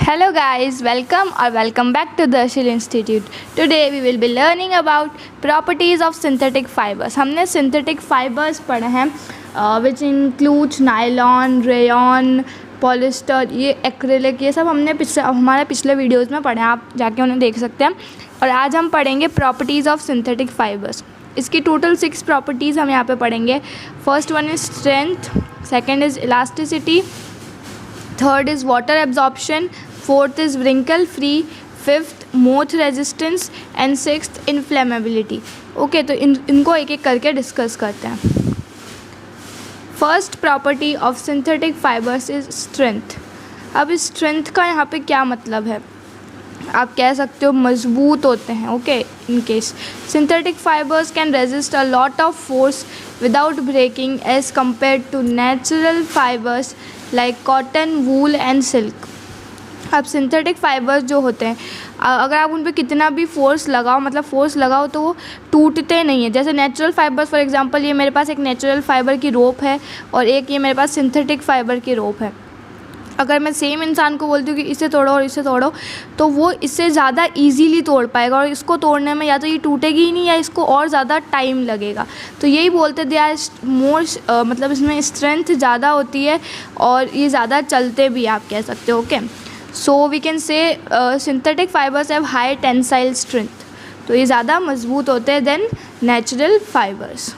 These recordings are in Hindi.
Hello guys, welcome back to the Darshil Institute. Today we will be learning about properties of synthetic fibers. हमने synthetic fibers पढ़े हैं which includes nylon, rayon, polyester, ये एक्रिलिक, ये सब हमने हमारे पिछले वीडियोस में पढ़े हैं, आप जाके उन्हें देख सकते हैं। और आज हम पढ़ेंगे प्रॉपर्टीज़ ऑफ सिंथेटिक फाइबर्स। इसकी टोटल 6 प्रॉपर्टीज़ हम यहाँ पे पढ़ेंगे। First one is strength, second is elasticity, third is water absorption, fourth is wrinkle free, fifth moth resistance and sixth inflammability. Okay, तो इनको एक एक करके डिस्कस करते हैं। First property of synthetic fibres is strength. अब इस स्ट्रेंथ का यहाँ पे क्या मतलब है, आप कह सकते हो मजबूत होते हैं। Okay, in case synthetic fibres can resist a lot of force without breaking as compare to natural fibres like cotton, wool and silk. अब सिंथेटिक फाइबर्स जो होते हैं, अगर आप उन पर कितना भी फोर्स लगाओ तो वो टूटते नहीं हैं। जैसे नेचुरल फाइबर्स, फॉर एग्जांपल ये मेरे पास एक नेचुरल फाइबर की रोप है और एक ये मेरे पास सिंथेटिक फाइबर की रोप है। अगर मैं सेम इंसान को बोलती हूँ कि इसे तोड़ो और इसे तोड़ो, तो वो इससे ज़्यादा इजीली तोड़ पाएगा और इसको तोड़ने में या तो ये टूटेगी ही नहीं या इसको और ज़्यादा टाइम लगेगा। तो यही बोलते दे आर मोर, मतलब इसमें स्ट्रेंथ ज़्यादा होती है और ये ज़्यादा चलते भी, आप कह सकते हो। Okay, so we can say synthetic fibres have high tensile strength, तो ये ज़्यादा मजबूत होते हैं than natural fibres.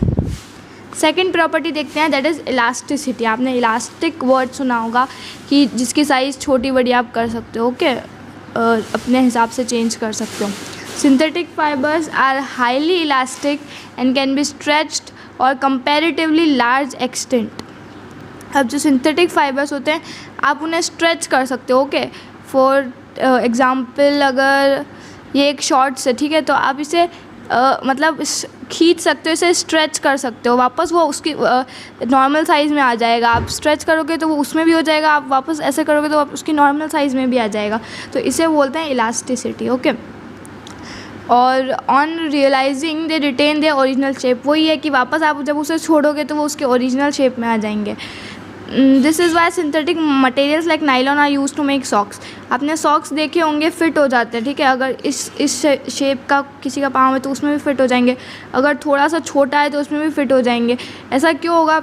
Second property देखते हैं, दैट इज़ इलास्टिसिटी। आपने इलास्टिक वर्ड सुना होगा कि जिसकी साइज़ छोटी बड़ी आप कर सकते हो। ओके, अपने हिसाब से चेंज कर सकते हो। Synthetic fibres are highly elastic and can be stretched और कंपैरेटिवली लार्ज एक्सटेंट। अब जो सिंथेटिक फाइबर्स होते हैं आप उन्हें स्ट्रेच कर सकते हो। ओके, फॉर एग्ज़ाम्पल अगर ये एक शॉर्ट्स है, ठीक है, तो आप इसे मतलब खींच सकते हो, इसे स्ट्रेच कर सकते हो, वापस वो उसकी नॉर्मल साइज़ में आ जाएगा। आप स्ट्रेच करोगे तो वो उसमें भी हो जाएगा, आप वापस ऐसे करोगे तो आप उसकी नॉर्मल साइज़ में भी आ जाएगा। तो इसे बोलते हैं इलास्टिसिटी। ओके, और on realising they retain their original shape. वही है कि वापस आप जब उसे छोड़ोगे तो वो उसके ओरिजिनल शेप में आ जाएंगे। This is why synthetic materials like nylon are use to make socks. आपने सॉक्स देखे होंगे, फिट हो जाते हैं, ठीक है। अगर इस शेप का किसी का पाँव है तो उसमें भी फिट हो जाएंगे, अगर थोड़ा सा छोटा है तो उसमें भी फिट हो जाएंगे। ऐसा क्यों होगा?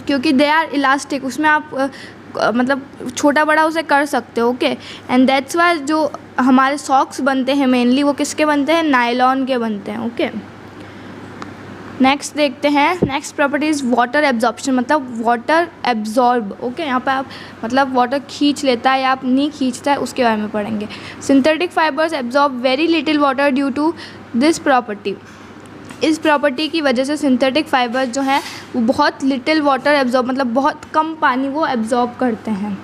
क्योंकि दे आर इलास्टिक, उसमें आप मतलब छोटा बड़ा उसे कर सकते हो। ओके, एंड दैट्स वाई जो हमारे सॉक्स बनते हैं मेनली वो किसके बनते हैं? नायलॉन के बनते हैं। ओके, नेक्स्ट देखते हैं, next property is water absorption, मतलब वाटर एब्जॉर्ब। ओके, यहाँ पे आप मतलब वाटर खींच लेता है या आप नहीं खींचता है उसके बारे में पढ़ेंगे। Synthetic fibres absorb very little water due to this property. इस प्रॉपर्टी की वजह से सिंथेटिक फाइबर्स जो हैं वो बहुत लिटिल वाटर एब्जॉर्ब, मतलब बहुत कम पानी वो एब्जॉर्ब करते हैं।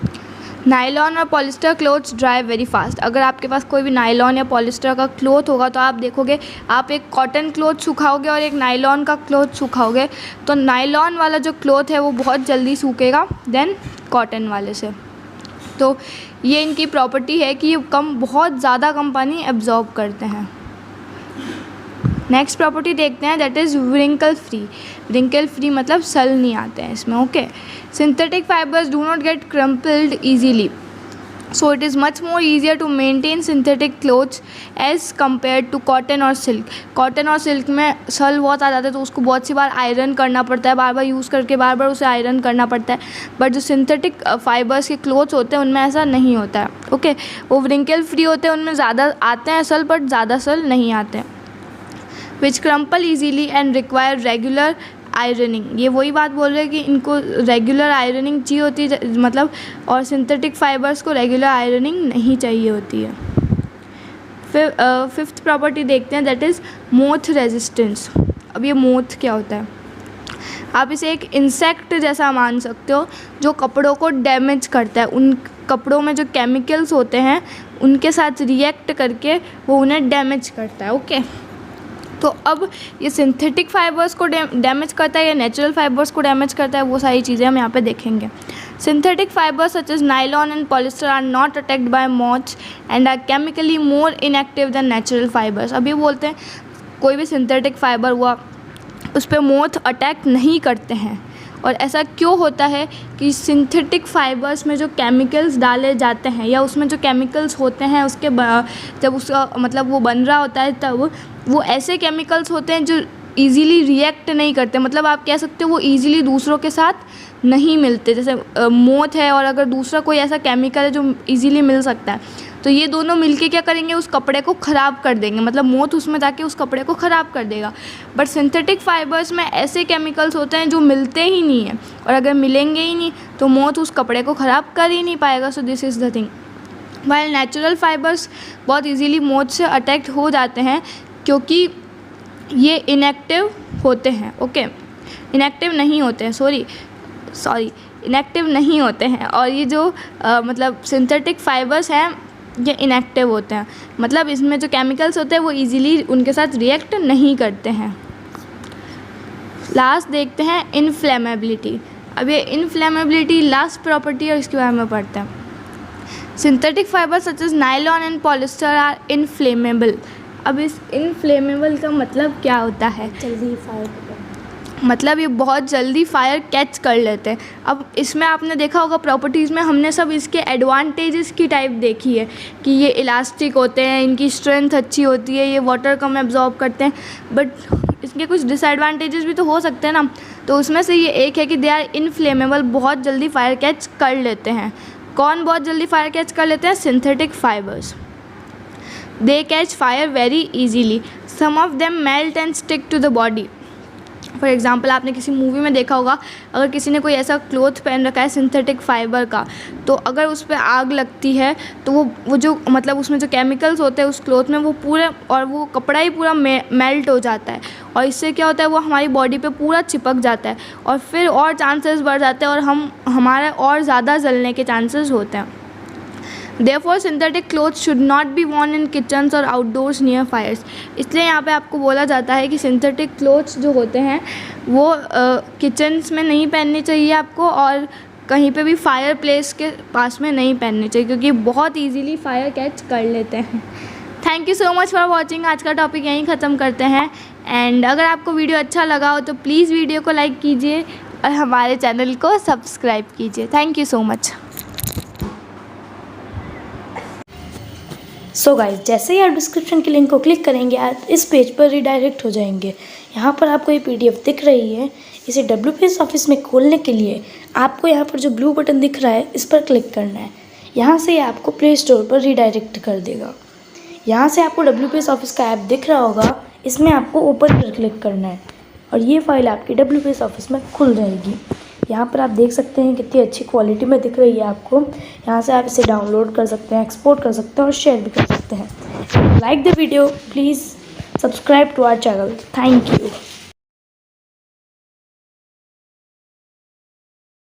नायलॉन और polyester clothes dry very fast. अगर आपके पास कोई भी नायलॉन या पॉलिस्टर का क्लोथ होगा तो आप देखोगे, आप एक कॉटन क्लोथ सुखाओगे और एक नायलॉन का क्लोथ सुखाओगे तो नायलॉन वाला जो क्लोथ है वो बहुत जल्दी सूखेगा देन कॉटन वाले से। तो ये इनकी प्रॉपर्टी है कि ये बहुत ज़्यादा कम पानी एब्जॉर्ब करते हैं। नेक्स्ट प्रॉपर्टी देखते हैं, that is wrinkle free. wrinkle free मतलब सल नहीं आते हैं इसमें। Okay, synthetic fibres do not gate crumpled easily, so it is much more easier to maintain synthetic clothes as compared to cotton और silk। कॉटन और सिल्क में सल बहुत आ जाते हैं तो उसको बहुत सी बार आयरन करना पड़ता है, बार बार यूज़ करके बार बार उसे आयरन करना पड़ता है। बट जो सिंथेटिक फाइबर्स के क्लोथ्स होते हैं उनमें ऐसा नहीं होता है। ओके, वो wrinkle फ्री होते हैं, उनमें ज़्यादा आते हैं सल बट ज़्यादा सल नहीं आते हैं। Which crumple easily and require regular ironing. ये वही बात बोल रहे हैं कि इनको रेगुलर आयरनिंग चाहिए होती है, मतलब, और सिंथेटिक फाइबर्स को रेगुलर आयरनिंग नहीं चाहिए होती है। फिर फिफ्थ प्रॉपर्टी देखते हैं, दैट इज़ मोथ रेजिस्टेंस। अब ये मोथ क्या होता है? आप इसे एक इंसेक्ट जैसा मान सकते हो जो कपड़ों को डैमेज करता है। उन कपड़ों में जो केमिकल्स होते हैं उनके साथ रिएक्ट करके वो उन्हें डैमेज करता है। ओके, तो अब ये सिंथेटिक फाइबर्स को डैमेज करता है या नेचुरल फाइबर्स को डैमेज करता है, वो सारी चीज़ें हम यहाँ पे देखेंगे। Synthetic fibres such as nylon and polyester are not attacked by moths and are chemically more inactive than natural fibres. अभी बोलते हैं कोई भी सिंथेटिक फाइबर हुआ उस पर मोथ अटैक नहीं करते हैं और ऐसा क्यों होता है कि सिंथेटिक फाइबर्स में जो केमिकल्स डाले जाते हैं या उसमें जो केमिकल्स होते हैं जब उसका मतलब वो बन रहा होता है तब वो ऐसे केमिकल्स होते हैं जो ईज़िली रिएक्ट नहीं करते, मतलब आप कह सकते हो वो ईज़िली दूसरों के साथ नहीं मिलते। जैसे मोथ है और अगर दूसरा कोई ऐसा केमिकल है जो ईज़िली मिल सकता है, तो ये दोनों मिलके क्या करेंगे, उस कपड़े को ख़राब कर देंगे, मतलब मोथ उसमें जाके उस कपड़े को ख़राब कर देगा। बट सिंथेटिक फाइबर्स में ऐसे केमिकल्स होते हैं जो मिलते ही नहीं हैं, और अगर मिलेंगे ही नहीं तो मोथ उस कपड़े को ख़राब कर ही नहीं पाएगा। So this is the thing. While natural fibres बहुत ईजीली मोथ से अटैक्ट हो जाते हैं क्योंकि ये इनएक्टिव होते हैं। ओके, इनएक्टिव नहीं होते हैं, सॉरी इनएक्टिव नहीं होते हैं। और ये जो मतलब सिंथेटिक फाइबर्स हैं ये इनएक्टिव होते हैं, मतलब इसमें जो केमिकल्स होते हैं वो इजीली उनके साथ रिएक्ट नहीं करते हैं। लास्ट देखते हैं इनफ्लेमेबिलिटी। अब ये इनफ्लेमेबिलिटी लास्ट प्रॉपर्टी है, इसके बारे में पढ़ते हैं। Synthetic fibre such as nylon and polyester are inflammable. अब इस इनफ्लेमेबल का मतलब क्या होता है? जल्दी फायर, मतलब ये बहुत जल्दी फायर कैच कर लेते हैं। अब इसमें आपने देखा होगा प्रॉपर्टीज़ में हमने सब इसके एडवांटेजेस की टाइप देखी है कि ये इलास्टिक होते हैं, इनकी स्ट्रेंथ अच्छी होती है, ये वाटर कम एब्जॉर्ब करते हैं, बट इसके कुछ डिसएडवांटेजेस भी तो हो सकते हैं ना। तो उसमें से ये एक है कि दे आर इनफ्लेमेबल, बहुत जल्दी फायर कैच कर लेते हैं। कौन बहुत जल्दी फायर कैच कर लेते हैं? Synthetic fibres. They catch fire very easily, some of them melt and stick to the body. For example आपने किसी मूवी में देखा होगा, अगर किसी ने कोई ऐसा क्लोथ पहन रखा है सिंथेटिक फाइबर का, तो अगर उस पर आग लगती है तो वो जो मतलब उसमें जो केमिकल्स होते हैं उस क्लोथ में वो पूरे, और वो कपड़ा ही पूरा मेल्ट हो जाता है, और इससे क्या होता है वो हमारी बॉडी पे पूरा चिपक जाता है, और फिर और चांसेस बढ़ जाते हैं और हमारे और ज़्यादा जलने के चांसेस होते हैं। Therefore, synthetic clothes should not be worn in kitchens और outdoors near fires। इसलिए यहाँ पे आपको बोला जाता है कि सिंथेटिक क्लोथ्स जो होते हैं वो किचन्स में नहीं पहनने चाहिए आपको, और कहीं पे भी फायर प्लेस के पास में नहीं पहनने चाहिए क्योंकि बहुत इजीली फायर कैच कर लेते हैं। Thank you so much for watching. आज का टॉपिक यहीं ख़त्म करते हैं। एंड अगर आपको वीडियो अच्छा लगा हो तो प्लीज़ वीडियो को लाइक कीजिए और हमारे चैनल को सब्सक्राइब कीजिए। Thank you so much. So guys, जैसे ही आप डिस्क्रिप्शन के लिंक को क्लिक करेंगे आप इस पेज पर रिडायरेक्ट हो जाएंगे। यहाँ पर आपको ये PDF दिख रही है, इसे WPS ऑफिस में खोलने के लिए आपको यहाँ पर जो ब्लू बटन दिख रहा है इस पर क्लिक करना है। यहाँ से आपको प्ले स्टोर पर रिडायरेक्ट कर देगा। यहाँ से आपको WPS ऑफिस का ऐप दिख रहा होगा, इसमें आपको ओपन पर क्लिक करना है और ये फाइल आपकी WPS ऑफिस में खुल जाएगी। यहाँ पर आप देख सकते हैं कितनी अच्छी क्वालिटी में दिख रही है आपको। यहाँ से आप इसे डाउनलोड कर सकते हैं, एक्सपोर्ट कर सकते हैं और शेयर भी कर सकते हैं। Like the video, please subscribe to our channel. Thank you.